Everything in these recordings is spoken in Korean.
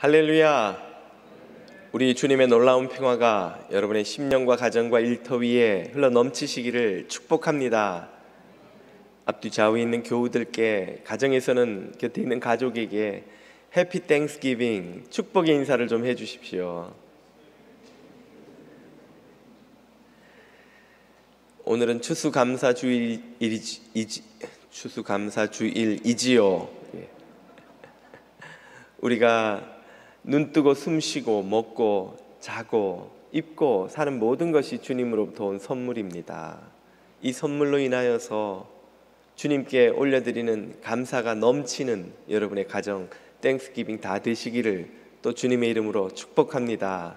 할렐루야. 우리 주님의 놀라운 평화가 여러분의 심령과 가정과 일터 위에 흘러 넘치시기를 축복합니다. 앞뒤 좌우에 있는 교우들께, 가정에서는 곁에 있는 가족에게 해피 땡스기빙, 축복의 인사를 좀 해주십시오. 오늘은 추수감사주일이지요. 우리가 눈 뜨고 숨 쉬고 먹고 자고 입고 사는 모든 것이 주님으로부터 온 선물입니다. 이 선물로 인하여서 주님께 올려드리는 감사가 넘치는 여러분의 가정 땡스기빙 다 되시기를 또 주님의 이름으로 축복합니다.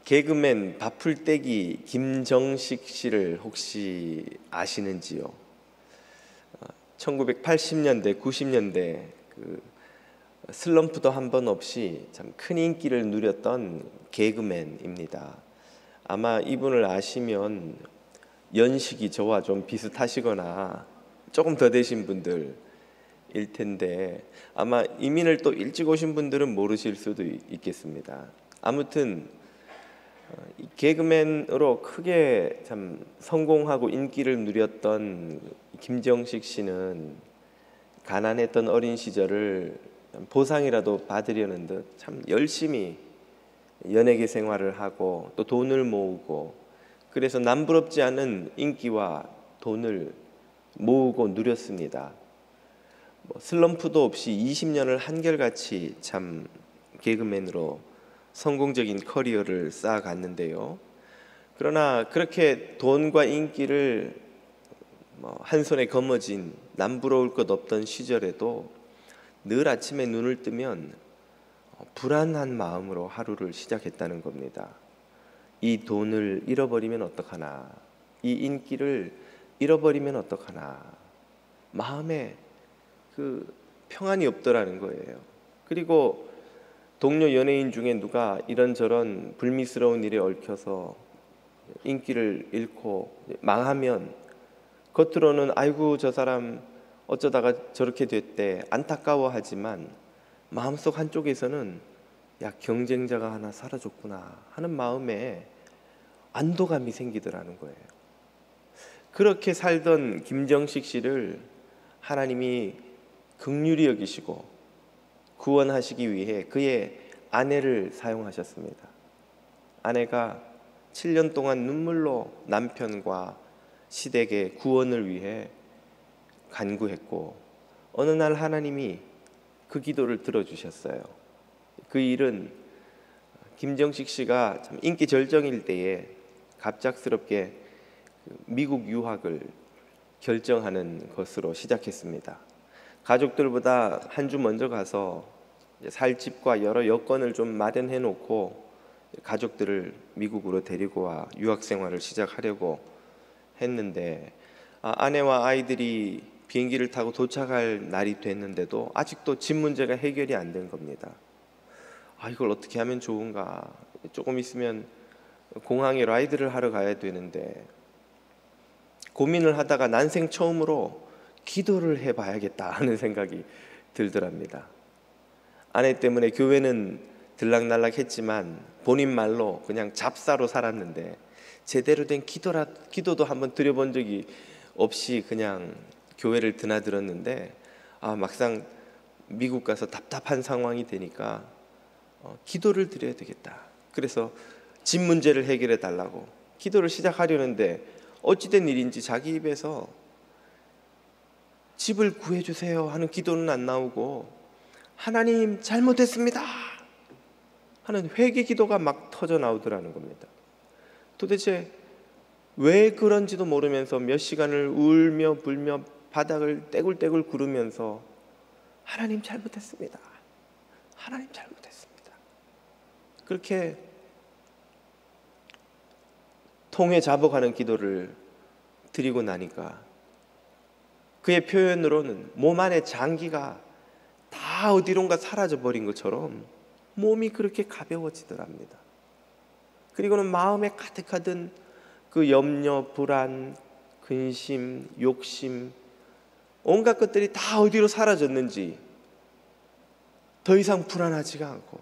개그맨 바풀떼기 김정식 씨를 혹시 아시는지요? 1980년대 90년대 슬럼프도 한 번 없이 참 큰 인기를 누렸던 개그맨입니다. 아마 이분을 아시면 연식이 저와 좀 비슷하시거나 조금 더 되신 분들일 텐데, 아마 이민을 또 일찍 오신 분들은 모르실 수도 있겠습니다. 아무튼 개그맨으로 크게 참 성공하고 인기를 누렸던 김정식 씨는 가난했던 어린 시절을 보상이라도 받으려는 듯 참 열심히 연예계 생활을 하고 또 돈을 모으고, 그래서 남부럽지 않은 인기와 돈을 모으고 누렸습니다. 슬럼프도 없이 20년을 한결같이 참 개그맨으로 성공적인 커리어를 쌓아갔는데요. 그러나 그렇게 돈과 인기를 한 손에 거머쥔 남부러울 것 없던 시절에도 늘 아침에 눈을 뜨면 불안한 마음으로 하루를 시작했다는 겁니다. 이 돈을 잃어버리면 어떡하나, 이 인기를 잃어버리면 어떡하나, 마음에 그 평안이 없더라는 거예요. 그리고 동료 연예인 중에 누가 이런저런 불미스러운 일에 얽혀서 인기를 잃고 망하면 겉으로는 아이고 저 사람 어쩌다가 저렇게 됐대 안타까워하지만 마음속 한쪽에서는 야, 경쟁자가 하나 사라졌구나 하는 마음에 안도감이 생기더라는 거예요. 그렇게 살던 김정식 씨를 하나님이 긍휼히 여기시고 구원하시기 위해 그의 아내를 사용하셨습니다. 아내가 7년 동안 눈물로 남편과 시댁의 구원을 위해 간구했고, 어느 날 하나님이 그 기도를 들어주셨어요. 그 일은 김정식 씨가 참 인기 절정일 때에 갑작스럽게 미국 유학을 결정하는 것으로 시작했습니다. 가족들보다 한 주 먼저 가서 살 집과 여러 여건을 좀 마련해 놓고 가족들을 미국으로 데리고 와 유학 생활을 시작하려고 했는데, 아내와 아이들이 비행기를 타고 도착할 날이 됐는데도 아직도 집 문제가 해결이 안 된 겁니다. 이걸 어떻게 하면 좋은가? 조금 있으면 공항에 라이드를 하러 가야 되는데, 고민을 하다가 난생 처음으로 기도를 해봐야겠다 하는 생각이 들더랍니다. 아내 때문에 교회는 들락날락했지만 본인 말로 그냥 잡사로 살았는데 제대로 된 기도도 한번 드려본 적이 없이 그냥 교회를 드나들었는데, 막상 미국 가서 답답한 상황이 되니까 기도를 드려야 되겠다. 그래서 집 문제를 해결해 달라고 기도를 시작하려는데 어찌된 일인지 자기 입에서 집을 구해주세요 하는 기도는 안 나오고 하나님 잘못했습니다 하는 회개 기도가 막 터져 나오더라는 겁니다. 도대체 왜 그런지도 모르면서 몇 시간을 울며 불며 바닥을 떼굴떼굴 구르면서 하나님 잘못했습니다, 하나님 잘못했습니다, 그렇게 통에 잡아가는 기도를 드리고 나니까 그의 표현으로는 몸 안에 장기가 다 어디론가 사라져버린 것처럼 몸이 그렇게 가벼워지더랍니다. 그리고는 마음에 가득하던 그 염려, 불안, 근심, 욕심, 온갖 것들이 다 어디로 사라졌는지 더 이상 불안하지가 않고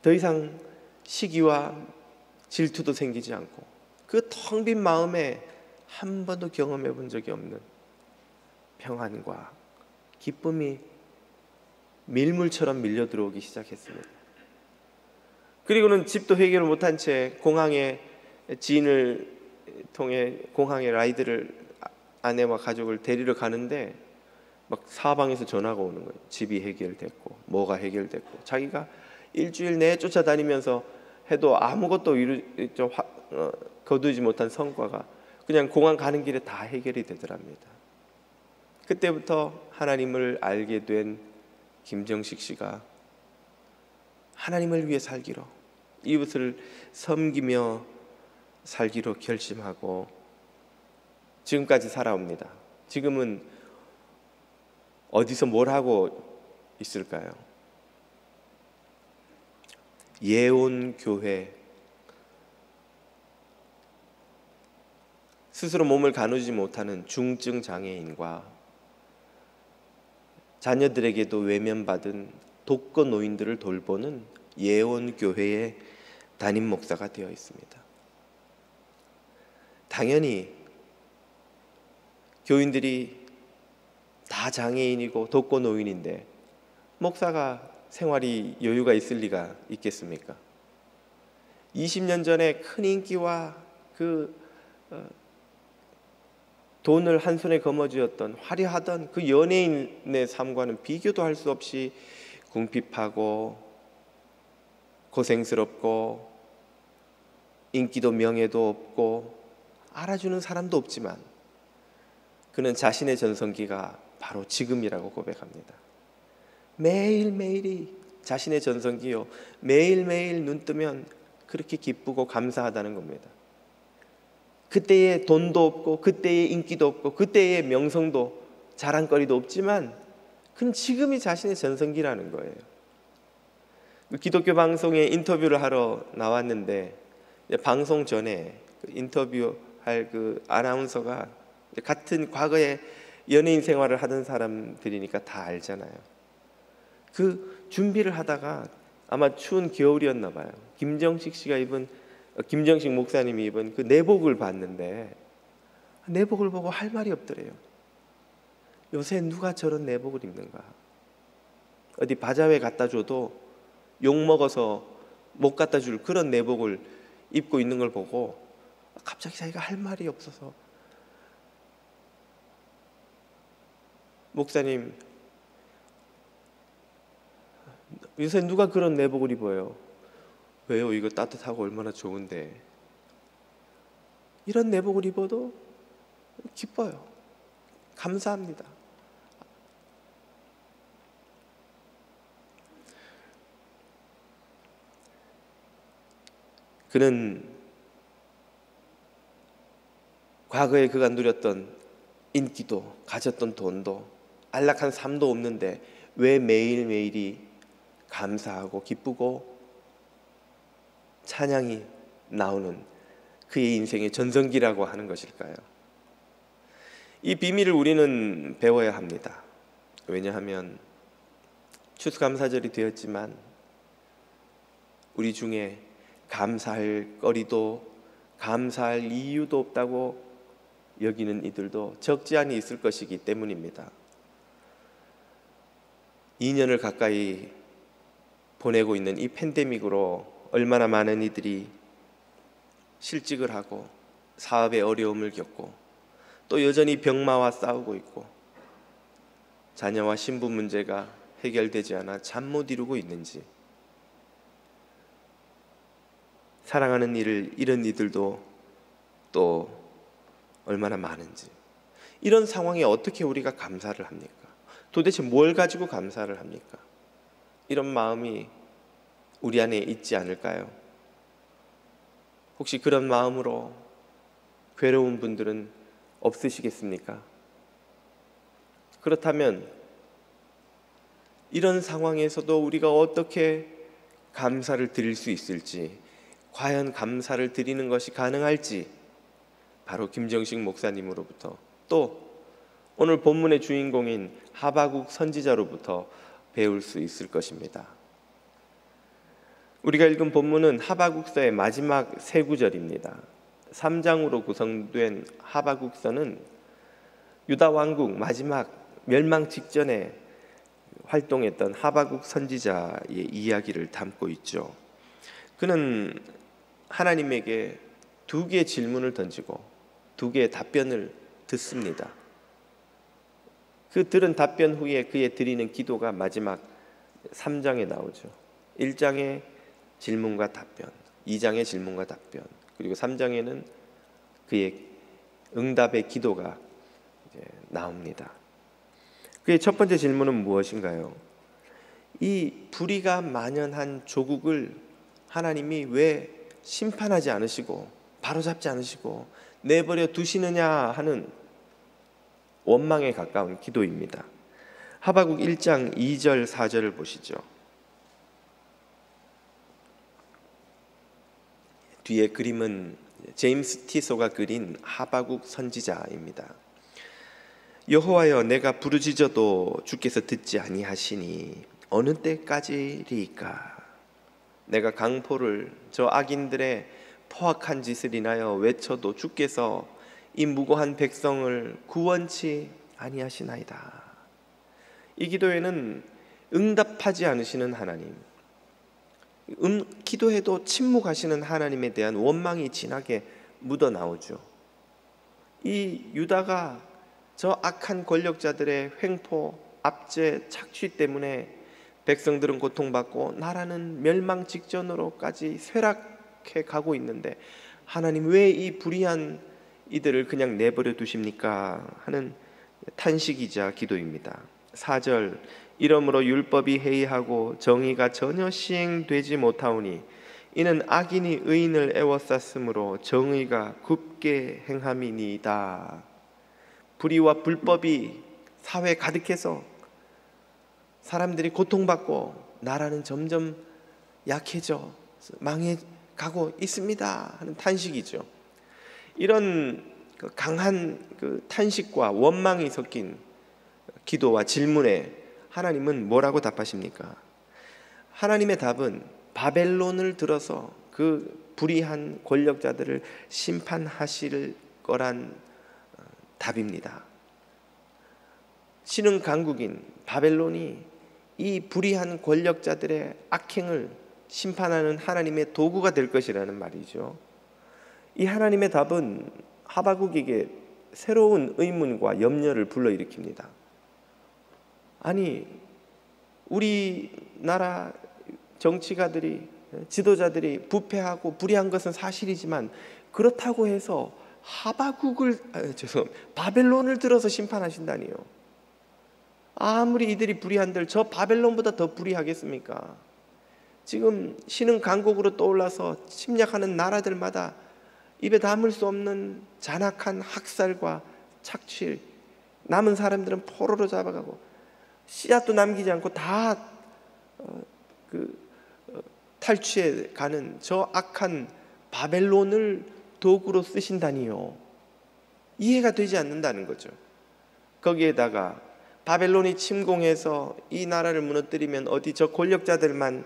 더 이상 시기와 질투도 생기지 않고 그 텅 빈 마음에 한 번도 경험해 본 적이 없는 평안과 기쁨이 밀물처럼 밀려 들어오기 시작했습니다. 그리고는 집도 해결을 못한 채 공항에 지인을 통해 공항에 라이드를 아내와 가족을 데리러 가는데 막 사방에서 전화가 오는 거예요. 집이 해결됐고 뭐가 해결됐고 자기가 일주일 내에 쫓아다니면서 해도 아무것도 거두지 못한 성과가 그냥 공항 가는 길에 다 해결이 되더랍니다. 그때부터 하나님을 알게 된 김정식 씨가 하나님을 위해 살기로, 이웃을 섬기며 살기로 결심하고 지금까지 살아옵니다. 지금은 어디서 뭘 하고 있을까요? 예온교회, 스스로 몸을 가누지 못하는 중증 장애인과 자녀들에게도 외면받은 독거 노인들을 돌보는 예온교회의 담임 목사가 되어 있습니다. 당연히 교인들이 다 장애인이고 독거 노인인데 목사가 생활이 여유가 있을 리가 있겠습니까? 20년 전에 큰 인기와 돈을 한 손에 거머쥐었던 화려하던 그 연예인의 삶과는 비교도 할 수 없이 궁핍하고 고생스럽고 인기도 명예도 없고 알아주는 사람도 없지만 그는 자신의 전성기가 바로 지금이라고 고백합니다. 매일매일이 자신의 전성기요, 매일매일 눈 뜨면 그렇게 기쁘고 감사하다는 겁니다. 그때의 돈도 없고 그때의 인기도 없고 그때의 명성도 자랑거리도 없지만 그는 지금이 자신의 전성기라는 거예요. 기독교 방송에 인터뷰를 하러 나왔는데 방송 전에 인터뷰할 그 아나운서가 같은 과거에 연예인 생활을 하던 사람들이니까 다 알잖아요. 그 준비를 하다가 아마 추운 겨울이었나 봐요. 김정식 목사님이 입은 그 내복을 봤는데 내복을 보고 할 말이 없더래요. 요새 누가 저런 내복을 입는가? 어디 바자회 갖다 줘도 욕먹어서 못 갖다 줄 그런 내복을 입고 있는 걸 보고 갑자기 자기가 할 말이 없어서 목사님, 요새 누가 그런 내복을 입어요? 왜요? 이거 따뜻하고 얼마나 좋은데. 이런 내복을 입어도 기뻐요. 감사합니다. 그는 과거에 그가 누렸던 인기도 가졌던 돈도 안락한 삶도 없는데 왜 매일매일이 감사하고 기쁘고 찬양이 나오는 그의 인생의 전성기라고 하는 것일까요? 이 비밀을 우리는 배워야 합니다. 왜냐하면 추수감사절이 되었지만 우리 중에 감사할 거리도 감사할 이유도 없다고 여기는 이들도 적지 않이 있을 것이기 때문입니다. 2년을 가까이 보내고 있는 이 팬데믹으로 얼마나 많은 이들이 실직을 하고 사업에 어려움을 겪고 또 여전히 병마와 싸우고 있고 자녀와 신부 문제가 해결되지 않아 잠 못 이루고 있는지, 사랑하는 이를 잃은 이들도 또 얼마나 많은지, 이런 상황에 어떻게 우리가 감사를 합니까? 도대체 뭘 가지고 감사를 합니까? 이런 마음이 우리 안에 있지 않을까요? 혹시 그런 마음으로 괴로운 분들은 없으시겠습니까? 그렇다면 이런 상황에서도 우리가 어떻게 감사를 드릴 수 있을지, 과연 감사를 드리는 것이 가능할지 바로 김정식 목사님으로부터 또 오늘 본문의 주인공인 하바국 선지자로부터 배울 수 있을 것입니다. 우리가 읽은 본문은 하바국서의 마지막 세 구절입니다. 3장으로 구성된 하바국서는 유다 왕국 마지막 멸망 직전에 활동했던 하바국 선지자의 이야기를 담고 있죠. 그는 하나님에게 두 개의 질문을 던지고 두 개의 답변을 듣습니다. 그 들은 답변 후에 그의 드리는 기도가 마지막 3장에 나오죠. 1장의 질문과 답변, 2장의 질문과 답변, 그리고 3장에는 그의 응답의 기도가 이제 나옵니다. 그의 첫 번째 질문은 무엇인가요? 이 불의가 만연한 조국을 하나님이 왜 심판하지 않으시고 바로잡지 않으시고 내버려 두시느냐 하는 원망에 가까운 기도입니다. 하바국 1장 2절 4절을 보시죠. 뒤에 그림은 제임스 티소가 그린 하바국 선지자입니다. 여호와여, 내가 부르짖어도 주께서 듣지 아니하시니 어느 때까지리까? 내가 강포를 저 악인들의 포악한 짓을 인하여 외쳐도 주께서 이 무고한 백성을 구원치 아니하시나이다. 이 기도에는 응답하지 않으시는 하나님, 기도해도 침묵하시는 하나님에 대한 원망이 진하게 묻어나오죠. 이 유다가 저 악한 권력자들의 횡포, 압제, 착취 때문에 백성들은 고통받고 나라는 멸망 직전으로까지 쇠락해 가고 있는데 하나님 왜 이 불의한 이들을 그냥 내버려 두십니까? 하는 탄식이자 기도입니다. 4절, 이러므로 율법이 해이하고 정의가 전혀 시행되지 못하오니 이는 악인이 의인을 애워쌌으므로 정의가 굽게 행함이니이다. 불의와 불법이 사회에 가득해서 사람들이 고통받고 나라는 점점 약해져 망해가고 있습니다 하는 탄식이죠. 이런 강한 탄식과 원망이 섞인 기도와 질문에 하나님은 뭐라고 답하십니까? 하나님의 답은 바벨론을 들어서 그 불의한 권력자들을 심판하실 거란 답입니다. 신흥 강국인 바벨론이 이 불의한 권력자들의 악행을 심판하는 하나님의 도구가 될 것이라는 말이죠. 이 하나님의 답은 하바국에게 새로운 의문과 염려를 불러일으킵니다. 아니, 우리나라 정치가들이, 지도자들이 부패하고 불의한 것은 사실이지만 그렇다고 해서 바벨론을 들어서 심판하신다니요. 아무리 이들이 불의한들 저 바벨론보다 더 불의하겠습니까? 지금 신흥 강국으로 떠올라서 침략하는 나라들마다 입에 담을 수 없는 잔악한 학살과 착취, 남은 사람들은 포로로 잡아가고 씨앗도 남기지 않고 다 탈취해 가는 저 악한 바벨론을 도구로 쓰신다니요. 이해가 되지 않는다는 거죠. 거기에다가 바벨론이 침공해서 이 나라를 무너뜨리면 어디 저 권력자들만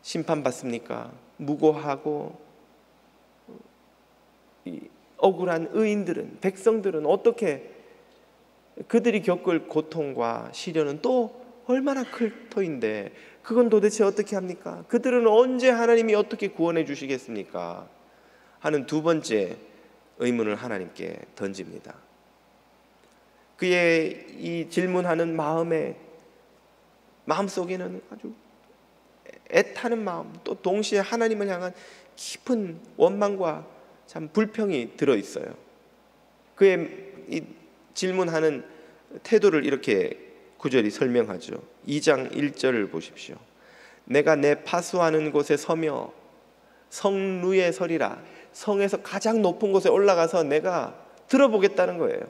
심판받습니까? 무고하고 억울한 의인들은, 백성들은 어떻게, 그들이 겪을 고통과 시련은 또 얼마나 클 터인데 그건 도대체 어떻게 합니까? 그들은 언제 하나님이 어떻게 구원해 주시겠습니까? 하는 두 번째 의문을 하나님께 던집니다. 그의 이 질문하는 마음속에는 아주 애타는 마음, 또 동시에 하나님을 향한 깊은 원망과 참 불평이 들어있어요. 그의 이 질문하는 태도를 이렇게 구절이 설명하죠. 2장 1절을 보십시오. 내가 내 파수하는 곳에 서며 성루에 서리라. 성에서 가장 높은 곳에 올라가서 내가 들어보겠다는 거예요.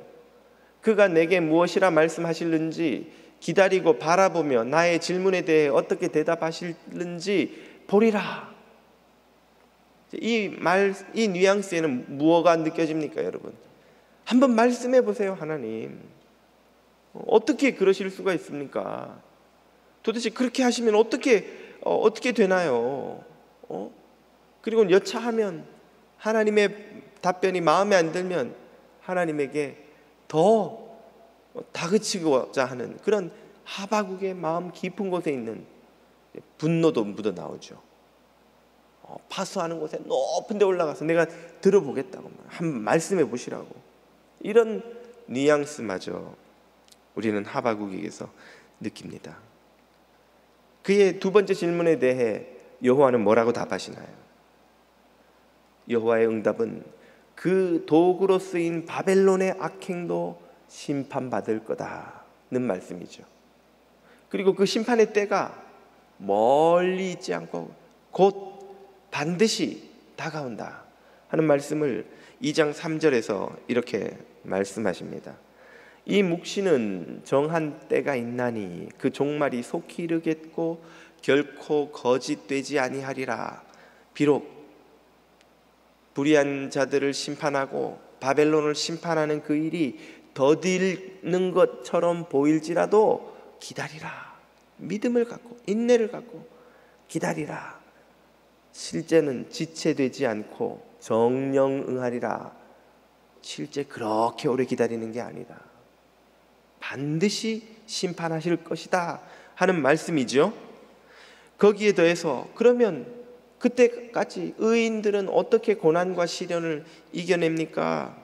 그가 내게 무엇이라 말씀하실는지 기다리고 바라보며 나의 질문에 대해 어떻게 대답하실는지 보리라. 이 뉘앙스에는 무엇가 느껴집니까, 여러분? 한번 말씀해 보세요, 하나님. 어떻게 그러실 수가 있습니까? 도대체 그렇게 하시면 어떻게 되나요? 그리고 여차하면 하나님의 답변이 마음에 안 들면 하나님에게 더 다그치고자 하는 그런 하바국의 마음 깊은 곳에 있는 분노도 묻어 나오죠. 파수하는 곳에 높은 데 올라가서 내가 들어보겠다고 한번 말씀해 보시라고. 이런 뉘앙스마저 우리는 하바국에게서 느낍니다. 그의 두 번째 질문에 대해 여호와는 뭐라고 답하시나요? 여호와의 응답은 그 도구로 쓰인 바벨론의 악행도 심판받을 거다는 말씀이죠. 그리고 그 심판의 때가 멀리 있지 않고 곧 반드시 다가온다 하는 말씀을 2장 3절에서 이렇게 말씀하십니다. 이 묵시는 정한 때가 있나니 그 종말이 속히 이르겠고 결코 거짓되지 아니하리라. 비록 불의한 자들을 심판하고 바벨론을 심판하는 그 일이 더디는 것처럼 보일지라도 기다리라. 믿음을 갖고 인내를 갖고 기다리라. 실제는 지체되지 않고 정령 응하리라. 실제 그렇게 오래 기다리는 게 아니다. 반드시 심판하실 것이다 하는 말씀이죠. 거기에 더해서 그러면 그때까지 의인들은 어떻게 고난과 시련을 이겨냅니까?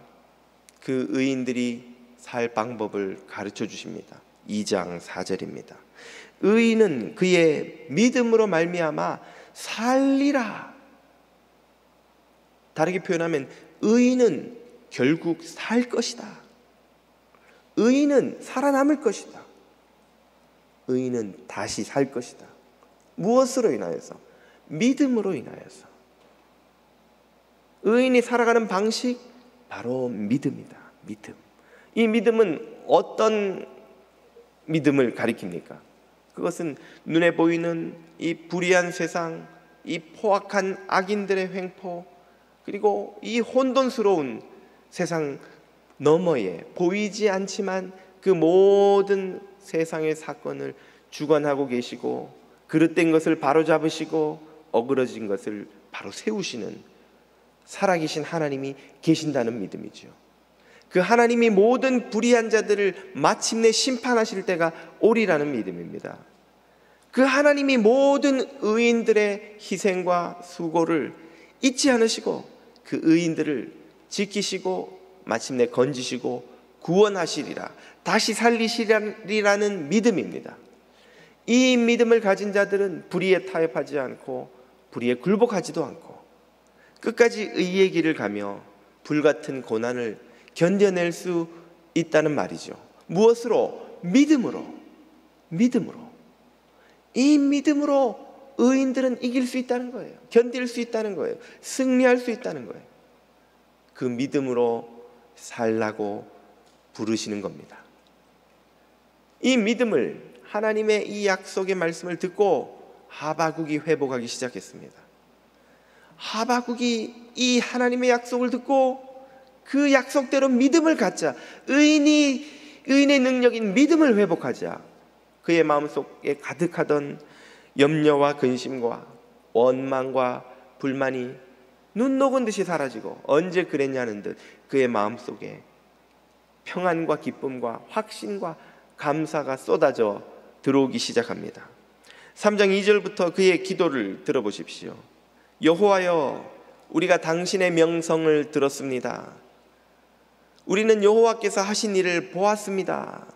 그 의인들이 살 방법을 가르쳐 주십니다. 2장 4절입니다. 의인은 그의 믿음으로 말미암아 살리라. 다르게 표현하면 의인은 결국 살 것이다. 의인은 살아남을 것이다. 의인은 다시 살 것이다. 무엇으로 인하여서? 믿음으로 인하여서. 의인이 살아가는 방식 바로 믿음이다. 믿음. 이 믿음은 어떤 믿음을 가리킵니까? 그것은 눈에 보이는 이 불의한 세상, 이 포악한 악인들의 횡포, 그리고 이 혼돈스러운 세상 너머에 보이지 않지만 그 모든 세상의 사건을 주관하고 계시고 그릇된 것을 바로잡으시고 어그러진 것을 바로 세우시는 살아계신 하나님이 계신다는 믿음이죠. 그 하나님이 모든 불의한 자들을 마침내 심판하실 때가 오리라는 믿음입니다. 그 하나님이 모든 의인들의 희생과 수고를 잊지 않으시고 그 의인들을 지키시고 마침내 건지시고 구원하시리라, 다시 살리시리라는 믿음입니다. 이 믿음을 가진 자들은 불의에 타협하지 않고 불의에 굴복하지도 않고 끝까지 의의 길을 가며 불같은 고난을 견뎌낼 수 있다는 말이죠. 무엇으로? 믿음으로. 이 믿음으로 의인들은 이길 수 있다는 거예요. 견딜 수 있다는 거예요. 승리할 수 있다는 거예요. 그 믿음으로 살라고 부르시는 겁니다. 이 믿음을 하나님의 이 약속의 말씀을 듣고 하바국이 회복하기 시작했습니다. 하바국이 이 하나님의 약속을 듣고 그 약속대로 믿음을 갖자, 의인의 능력인 믿음을 회복하자, 그의 마음속에 가득하던 염려와 근심과 원망과 불만이 눈 녹은 듯이 사라지고 언제 그랬냐는 듯 그의 마음속에 평안과 기쁨과 확신과 감사가 쏟아져 들어오기 시작합니다. 3장 2절부터 그의 기도를 들어보십시오. 여호와여, 우리가 당신의 명성을 들었습니다. 우리는 여호와께서 하신 일을 보았습니다.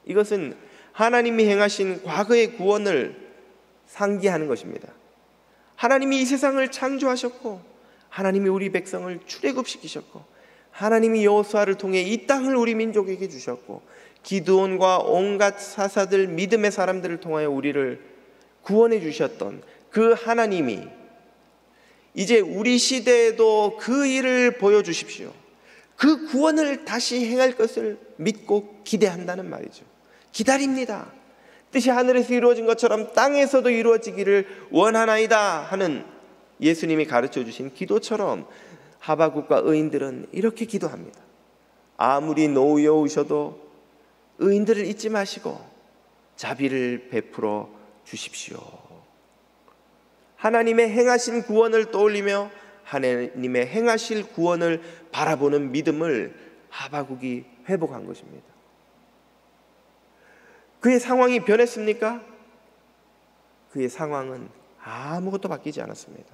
이것은 하나님이 행하신 과거의 구원을 상기하는 것입니다. 하나님이 이 세상을 창조하셨고 하나님이 우리 백성을 출애굽시키셨고 하나님이 여호수아를 통해 이 땅을 우리 민족에게 주셨고 기드온과 온갖 사사들, 믿음의 사람들을 통하여 우리를 구원해 주셨던 그 하나님이 이제 우리 시대에도 그 일을 보여주십시오. 그 구원을 다시 행할 것을 믿고 기대한다는 말이죠. 기다립니다. 뜻이 하늘에서 이루어진 것처럼 땅에서도 이루어지기를 원하나이다 하는 예수님이 가르쳐 주신 기도처럼 하바국과 의인들은 이렇게 기도합니다. 아무리 노여우셔도 의인들을 잊지 마시고 자비를 베풀어 주십시오. 하나님의 행하신 구원을 떠올리며 하나님의 행하실 구원을 바라보는 믿음을 하박국이 회복한 것입니다. 그의 상황이 변했습니까? 그의 상황은 아무것도 바뀌지 않았습니다.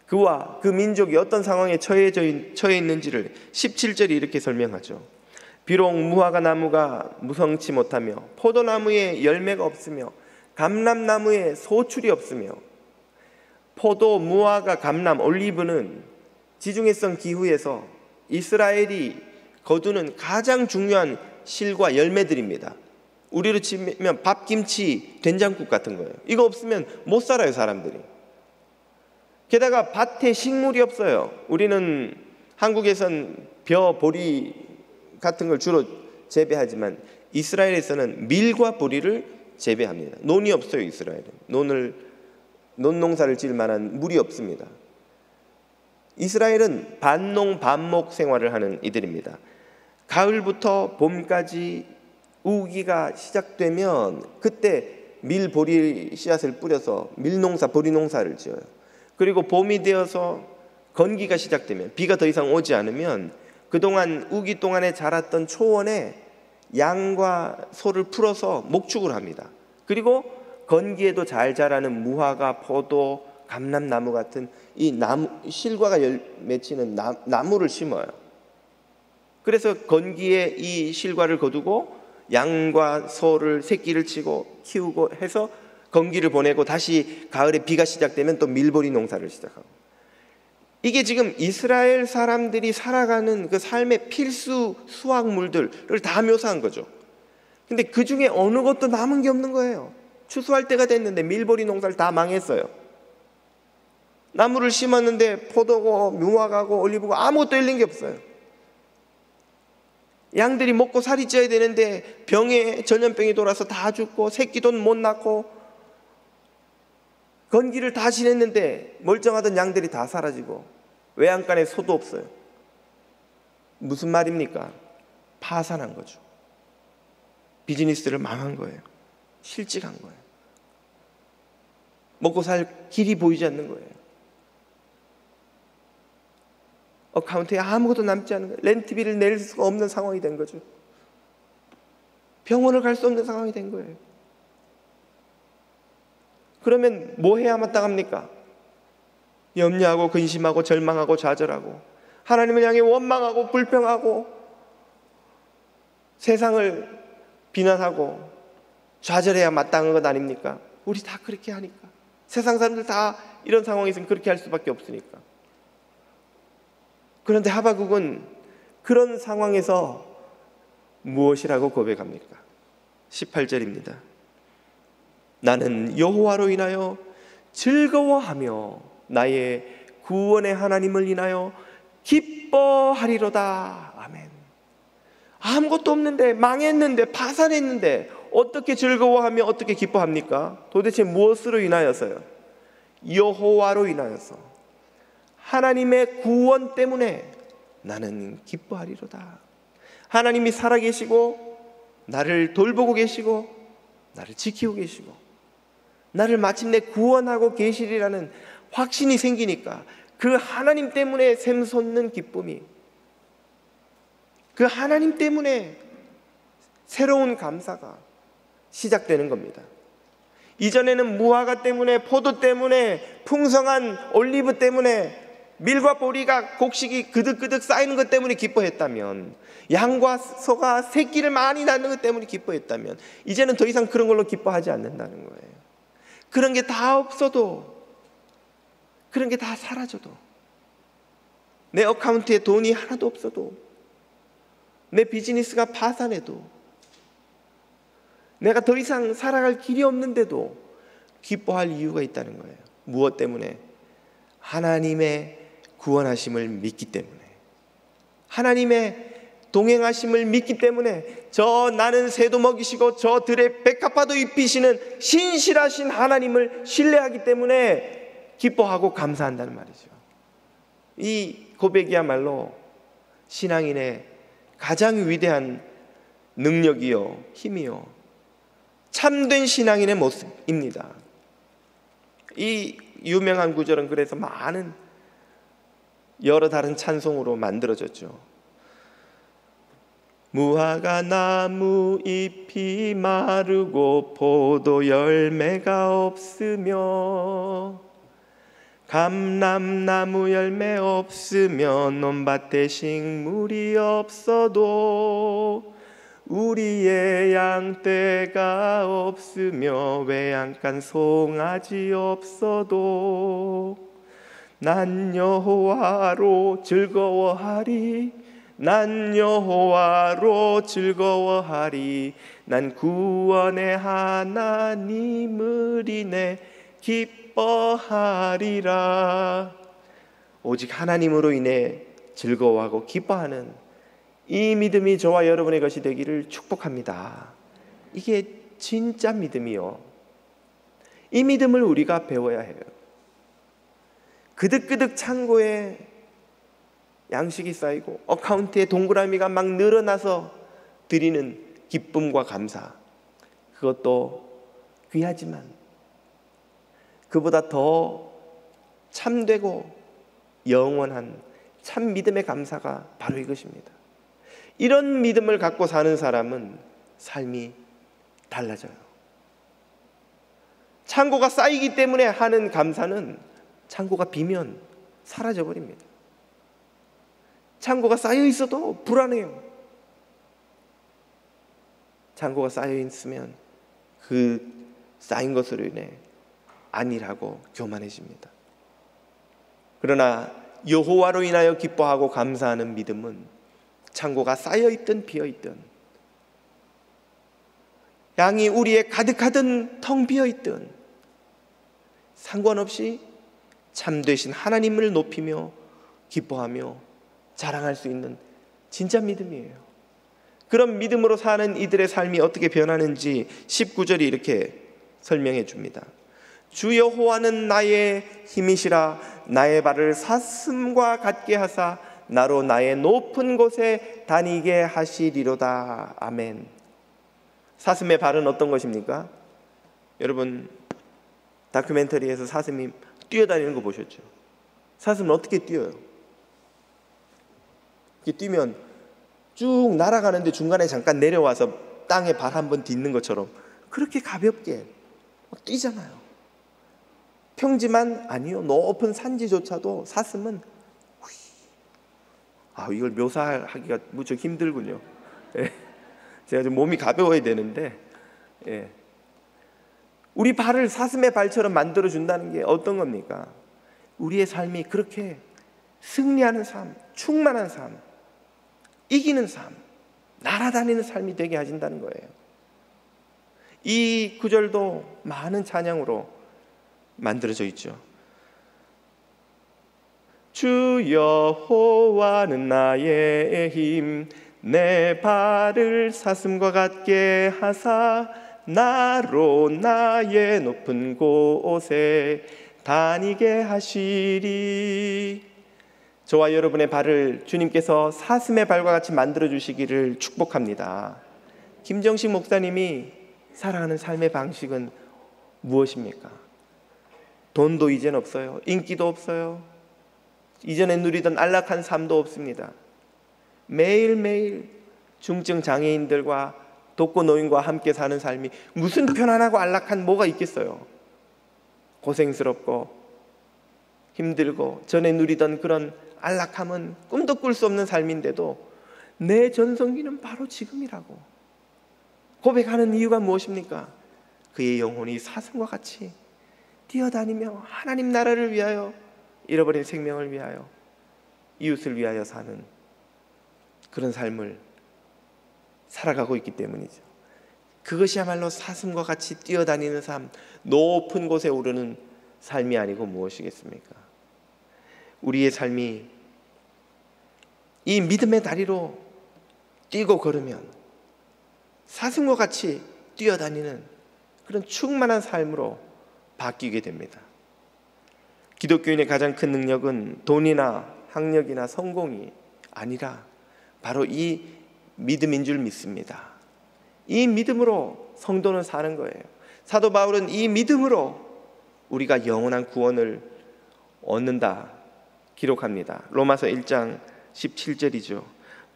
그와 그 민족이 어떤 상황에 처해 있는지를 17절이 이렇게 설명하죠. 비록 무화과 나무가 무성치 못하며 포도나무에 열매가 없으며 감람나무에 소출이 없으며, 포도, 무화과, 감람, 올리브는 지중해성 기후에서 이스라엘이 거두는 가장 중요한 실과 열매들입니다. 우리로 치면 밥, 김치, 된장국 같은 거예요. 이거 없으면 못 살아요, 사람들이. 게다가 밭에 식물이 없어요. 우리는 한국에선 벼, 보리 같은 걸 주로 재배하지만 이스라엘에서는 밀과 보리를 재배합니다. 논이 없어요, 이스라엘은. 논 농사를 지을 만한 물이 없습니다. 이스라엘은 반농 반목 생활을 하는 이들입니다. 가을부터 봄까지 우기가 시작되면 그때 밀, 보리 씨앗을 뿌려서 밀농사, 보리 농사를 지어요. 그리고 봄이 되어서 건기가 시작되면, 비가 더 이상 오지 않으면 그동안 우기 동안에 자랐던 초원에 양과 소를 풀어서 목축을 합니다. 그리고 건기에도 잘 자라는 무화과, 포도, 감람나무 같은 이 나무, 실과가 맺히는 나무를 심어요. 그래서 건기에 이 실과를 거두고 양과 소를 새끼를 치고 키우고 해서 건기를 보내고 다시 가을에 비가 시작되면 또 밀보리 농사를 시작하고, 이게 지금 이스라엘 사람들이 살아가는 그 삶의 필수 수확물들을 다 묘사한 거죠. 근데 그 중에 어느 것도 남은 게 없는 거예요. 추수할 때가 됐는데 밀보리 농사를 다 망했어요. 나무를 심었는데 포도고 무화과고 올리브고 아무것도 열린 게 없어요. 양들이 먹고 살이 쪄야 되는데 병에 전염병이 돌아서 다 죽고 새끼도 못 낳고, 건기를 다 지냈는데 멀쩡하던 양들이 다 사라지고 외양간에 소도 없어요. 무슨 말입니까? 파산한 거죠. 비즈니스를 망한 거예요. 실직한 거예요. 먹고 살 길이 보이지 않는 거예요. 어카운트에 아무것도 남지 않은 거예요. 렌트비를 낼 수가 없는 상황이 된 거죠. 병원을 갈 수 없는 상황이 된 거예요. 그러면 뭐 해야 마땅합니까? 염려하고 근심하고 절망하고 좌절하고 하나님을 향해 원망하고 불평하고 세상을 비난하고 좌절해야 마땅한 것 아닙니까? 우리 다 그렇게 하니까. 세상 사람들 다 이런 상황에서는 그렇게 할 수밖에 없으니까. 그런데 하박국은 그런 상황에서 무엇이라고 고백합니까? 18절입니다. 나는 여호와로 인하여 즐거워하며 나의 구원의 하나님을 인하여 기뻐하리로다. 아멘. 아무것도 없는데, 망했는데, 파산했는데 어떻게 즐거워하며 어떻게 기뻐합니까? 도대체 무엇으로 인하여서요? 여호와로 인하여서, 하나님의 구원 때문에 나는 기뻐하리로다. 하나님이 살아계시고 나를 돌보고 계시고 나를 지키고 계시고 나를 마침내 구원하고 계시리라는 확신이 생기니까 그 하나님 때문에 샘솟는 기쁨이, 그 하나님 때문에 새로운 감사가 시작되는 겁니다. 이전에는 무화과 때문에, 포도 때문에, 풍성한 올리브 때문에, 밀과 보리가 곡식이 그득그득 쌓이는 것 때문에 기뻐했다면, 양과 소가 새끼를 많이 낳는 것 때문에 기뻐했다면, 이제는 더 이상 그런 걸로 기뻐하지 않는다는 거예요. 그런 게 다 없어도, 그런 게 다 사라져도, 내 어카운트에 돈이 하나도 없어도, 내 비즈니스가 파산해도, 내가 더 이상 살아갈 길이 없는데도 기뻐할 이유가 있다는 거예요. 무엇 때문에? 하나님의 구원하심을 믿기 때문에, 하나님의 동행하심을 믿기 때문에, 저 나는 새도 먹이시고 저 들에 백합화도 입히시는 신실하신 하나님을 신뢰하기 때문에 기뻐하고 감사한다는 말이죠. 이 고백이야말로 신앙인의 가장 위대한 능력이요 힘이요 참된 신앙인의 입니다. 이 유명한 구절은 그래서 많은 여러 다른 찬송으로 만들어졌죠. 무화과 나무 잎이 마르고 포도 열매가 없으며 감람나무 열매 없으며 논밭에 식물이 없어도 우리의 양떼가 없으며 외양간 송아지 없어도 난 여호와로 즐거워하리 난 여호와로 즐거워하리 난 구원의 하나님을 인해 기뻐하리라. 오직 하나님으로 인해 즐거워하고 기뻐하는 이 믿음이 저와 여러분의 것이 되기를 축복합니다. 이게 진짜 믿음이요. 이 믿음을 우리가 배워야 해요. 그득그득 창고에 양식이 쌓이고 어카운트에 동그라미가 막 늘어나서 드리는 기쁨과 감사, 그것도 귀하지만 그보다 더 참되고 영원한 참 믿음의 감사가 바로 이것입니다. 이런 믿음을 갖고 사는 사람은 삶이 달라져요. 창고가 쌓이기 때문에 하는 감사는 창고가 비면 사라져버립니다. 창고가 쌓여 있어도 불안해요. 창고가 쌓여 있으면 그 쌓인 것으로 인해 안일하고 교만해집니다. 그러나 여호와로 인하여 기뻐하고 감사하는 믿음은 창고가 쌓여있든 비어있든 양이 우리에 가득하든 텅 비어있든 상관없이 참되신 하나님을 높이며 기뻐하며 자랑할 수 있는 진짜 믿음이에요. 그런 믿음으로 사는 이들의 삶이 어떻게 변하는지 19절이 이렇게 설명해 줍니다. 주 여호와는 나의 힘이시라 나의 발을 사슴과 같게 하사 나로 나의 높은 곳에 다니게 하시리로다. 아멘. 사슴의 발은 어떤 것입니까? 여러분 다큐멘터리에서 사슴이 뛰어다니는 거 보셨죠? 사슴은 어떻게 뛰어요? 이렇게 뛰면 쭉 날아가는데 중간에 잠깐 내려와서 땅에 발 한번 딛는 것처럼 그렇게 가볍게 뛰잖아요. 평지만 아니요, 높은 산지조차도 사슴은 이걸 묘사하기가 무척 힘들군요. 예. 제가 좀 몸이 가벼워야 되는데, 예. 우리 발을 사슴의 발처럼 만들어 준다는 게 어떤 겁니까? 우리의 삶이 그렇게 승리하는 삶, 충만한 삶, 이기는 삶, 날아다니는 삶이 되게 하신다는 거예요. 이 구절도 많은 찬양으로 만들어져 있죠. 주 여호와는 나의 힘, 내 발을 사슴과 같게 하사 나로 나의 높은 곳에 다니게 하시리. 저와 여러분의 발을 주님께서 사슴의 발과 같이 만들어 주시기를 축복합니다. 김정식 목사님이 살아가는 삶의 방식은 무엇입니까? 돈도 이젠 없어요. 인기도 없어요. 이전에 누리던 안락한 삶도 없습니다. 매일매일 중증 장애인들과 독거 노인과 함께 사는 삶이 무슨 편안하고 안락한 뭐가 있겠어요. 고생스럽고 힘들고 전에 누리던 그런 안락함은 꿈도 꿀 수 없는 삶인데도 내 전성기는 바로 지금이라고 고백하는 이유가 무엇입니까? 그의 영혼이 사슴과 같이 뛰어다니며 하나님 나라를 위하여, 잃어버린 생명을 위하여, 이웃을 위하여 사는 그런 삶을 살아가고 있기 때문이죠. 그것이야말로 사슴과 같이 뛰어다니는 삶, 높은 곳에 오르는 삶이 아니고 무엇이겠습니까? 우리의 삶이 이 믿음의 다리로 뛰고 걸으면 사슴과 같이 뛰어다니는 그런 충만한 삶으로 바뀌게 됩니다. 기독교인의 가장 큰 능력은 돈이나 학력이나 성공이 아니라 바로 이 믿음인 줄 믿습니다. 이 믿음으로 성도는 사는 거예요. 사도 바울은 이 믿음으로 우리가 영원한 구원을 얻는다 기록합니다. 로마서 1장 17절이죠.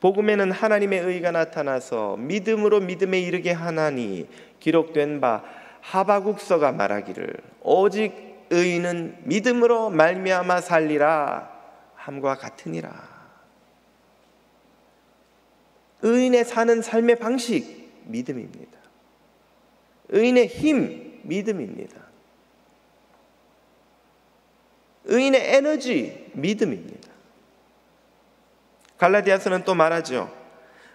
복음에는 하나님의 의가 나타나서 믿음으로 믿음에 이르게 하나니 기록된 바 하바국서가 말하기를 오직 의인은 믿음으로 말미암아 살리라 함과 같으니라. 의인의 사는 삶의 방식 믿음입니다. 의인의 힘 믿음입니다. 의인의 에너지 믿음입니다. 갈라디아서는 또 말하죠.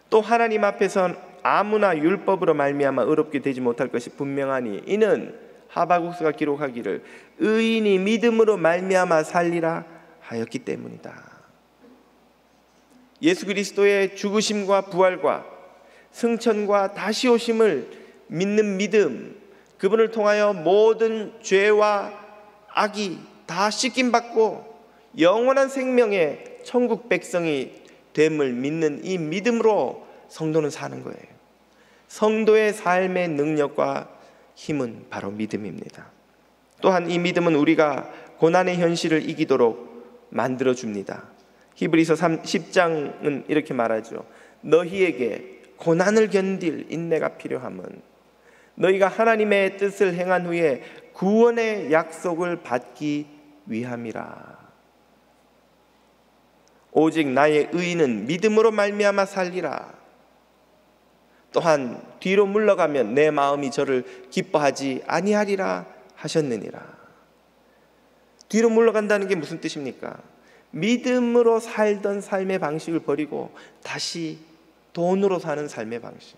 또 하나님 앞에선 아무나 율법으로 말미암아 의롭게 되지 못할 것이 분명하니 이는 하바국서가 기록하기를 의인이 믿음으로 말미암아 살리라 하였기 때문이다. 예수 그리스도의 죽으심과 부활과 승천과 다시 오심을 믿는 믿음, 그분을 통하여 모든 죄와 악이 다 씻김받고 영원한 생명의 천국 백성이 됨을 믿는 이 믿음으로 성도는 사는 거예요. 성도의 삶의 능력과 힘은 바로 믿음입니다. 또한 이 믿음은 우리가 고난의 현실을 이기도록 만들어줍니다. 히브리서 10장은 이렇게 말하죠. 너희에게 고난을 견딜 인내가 필요함은 너희가 하나님의 뜻을 행한 후에 구원의 약속을 받기 위함이라. 오직 나의 의인은 믿음으로 말미암아 살리라. 또한 뒤로 물러가면 내 마음이 저를 기뻐하지 아니하리라 하셨느니라. 뒤로 물러간다는 게 무슨 뜻입니까? 믿음으로 살던 삶의 방식을 버리고 다시 돈으로 사는 삶의 방식,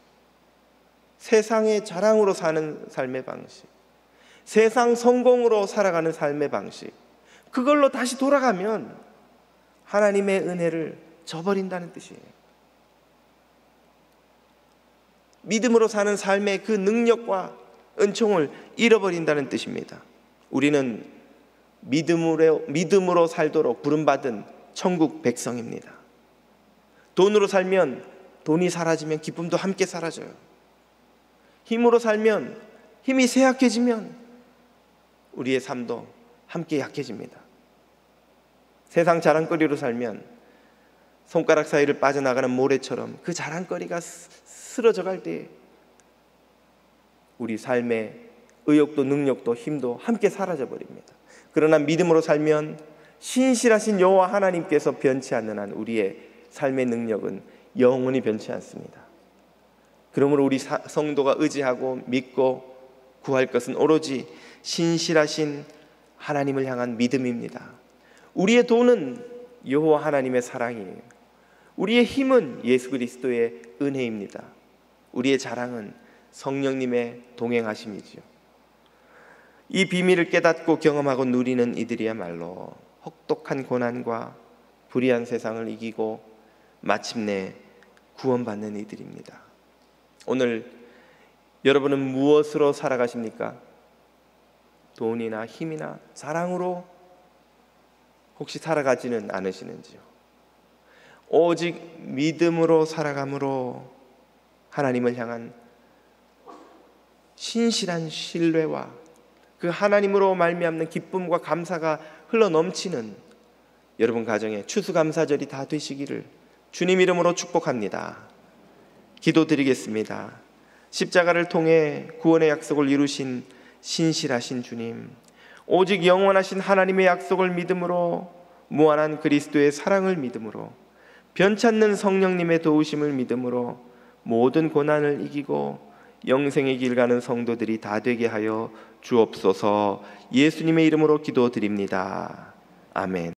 세상의 자랑으로 사는 삶의 방식, 세상 성공으로 살아가는 삶의 방식, 그걸로 다시 돌아가면 하나님의 은혜를 저버린다는 뜻이에요. 믿음으로 사는 삶의 그 능력과 은총을 잃어버린다는 뜻입니다. 우리는 믿음으로 살도록 부름받은 천국 백성입니다. 돈으로 살면 돈이 사라지면 기쁨도 함께 사라져요. 힘으로 살면 힘이 쇠약해지면 우리의 삶도 함께 약해집니다. 세상 자랑거리로 살면 손가락 사이를 빠져나가는 모래처럼 그 자랑거리가 쓰러져 갈 때 우리 삶의 의욕도 능력도 힘도 함께 사라져 버립니다. 그러나 믿음으로 살면 신실하신 여호와 하나님께서 변치 않는 한 우리의 삶의 능력은 영원히 변치 않습니다. 그러므로 우리 성도가 의지하고 믿고 구할 것은 오로지 신실하신 하나님을 향한 믿음입니다. 우리의 돈은 여호와 하나님의 사랑이에요. 우리의 힘은 예수 그리스도의 은혜입니다. 우리의 자랑은 성령님의 동행하심이지요. 이 비밀을 깨닫고 경험하고 누리는 이들이야말로 혹독한 고난과 불의한 세상을 이기고 마침내 구원받는 이들입니다. 오늘 여러분은 무엇으로 살아가십니까? 돈이나 힘이나 자랑으로 혹시 살아가지는 않으시는지요? 오직 믿음으로 살아감으로 하나님을 향한 신실한 신뢰와 그 하나님으로 말미암는 기쁨과 감사가 흘러넘치는 여러분 가정에 추수감사절이 다 되시기를 주님 이름으로 축복합니다. 기도드리겠습니다. 십자가를 통해 구원의 약속을 이루신 신실하신 주님, 오직 영원하신 하나님의 약속을 믿음으로, 무한한 그리스도의 사랑을 믿음으로, 변찮는 성령님의 도우심을 믿음으로 모든 고난을 이기고 영생의 길 가는 성도들이 다 되게 하여 주옵소서. 예수님의 이름으로 기도드립니다. 아멘.